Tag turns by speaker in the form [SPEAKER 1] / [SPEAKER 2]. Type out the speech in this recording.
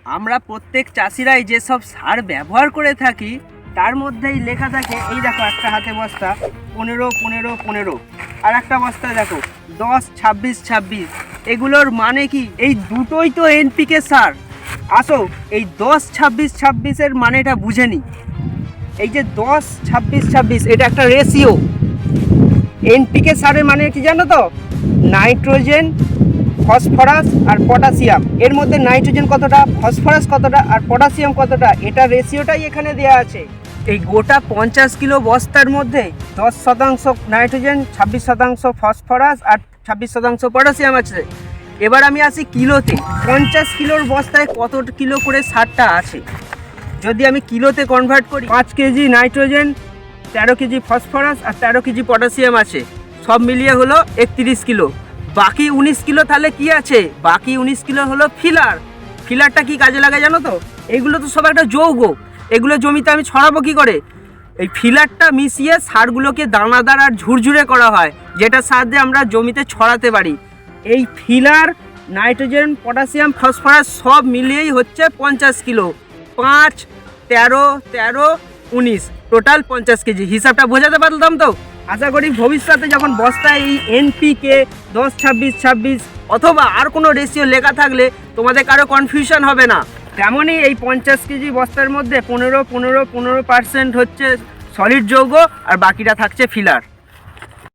[SPEAKER 1] আমরা প্রত্যেক চাষিরাই যেসব সার ব্যবহার করে থাকি তার মধ্যেই লেখা থাকে, এই দেখো একটা হাতে বস্তা 15-15-15, আর একটা বস্তায় দেখো 10-26-26। এগুলোর মানে কি? এই দুটোই তো এনপিকে সার। আসো এই 10-26-26-এর মানেটা বুঝে নি। এই যে 10-26-26 এটা একটা রেশিও। এনপিকে সারের মানে কি জানো তো? নাইট্রোজেন, ফসফরাস আর পটাশিয়াম। এর মধ্যে নাইট্রোজেন কতটা, ফসফরাস কতটা আর পটাশিয়াম কতটা, এটা রেশিওটাই এখানে দেওয়া আছে। এই গোটা 50 কিলো বস্তার মধ্যে 10% নাইট্রোজেন, 26% ফসফরাস আর 26% পটাশিয়াম আছে। এবার আমি আসি কিলোতে। 50 কিলোর বস্তায় কত কিলো করে সারটা আছে? যদি আমি কিলোতে কনভার্ট করি, 5 কেজি নাইট্রোজেন, 13 কেজি ফসফরাস আর 13 কেজি পটাশিয়াম আছে। সব মিলিয়ে হলো 31 কিলো। বাকি 19 কিলো তাহলে কি আছে? বাকি 19 কিলো হলো ফিলার। ফিলারটা কি কাজে লাগে জানো তো? এগুলো তো সব একটা যৌগ। এগুলো জমিতে আমি ছড়াবো কি করে? এই ফিলারটা মিশিয়ে সারগুলোকে দানাদার আর ঝুরঝুরে করা হয়, যেটার সাহায্যে আমরা জমিতে ছড়াতে পারি। এই ফিলার, নাইট্রোজেন, পটাশিয়াম, ফসফরাস সব মিলিয়েই হচ্ছে 50 কিলো। 5, 13, 13, 19, total 50 KG. হিসাবটা বোঝাতে পারলাম তো? আশা করি ভবিষ্যতে যখন বস্তায় এই এনপিকে 10-26-26 অথবা আর কোনো রেশিও লেখা থাকলে তোমাদের কারো কনফিউশন হবে না। তেমনই এই 50 কেজি বস্তার মধ্যে 15-15-15% হচ্ছে সলিড যৌগ আর বাকিটা থাকছে ফিলার।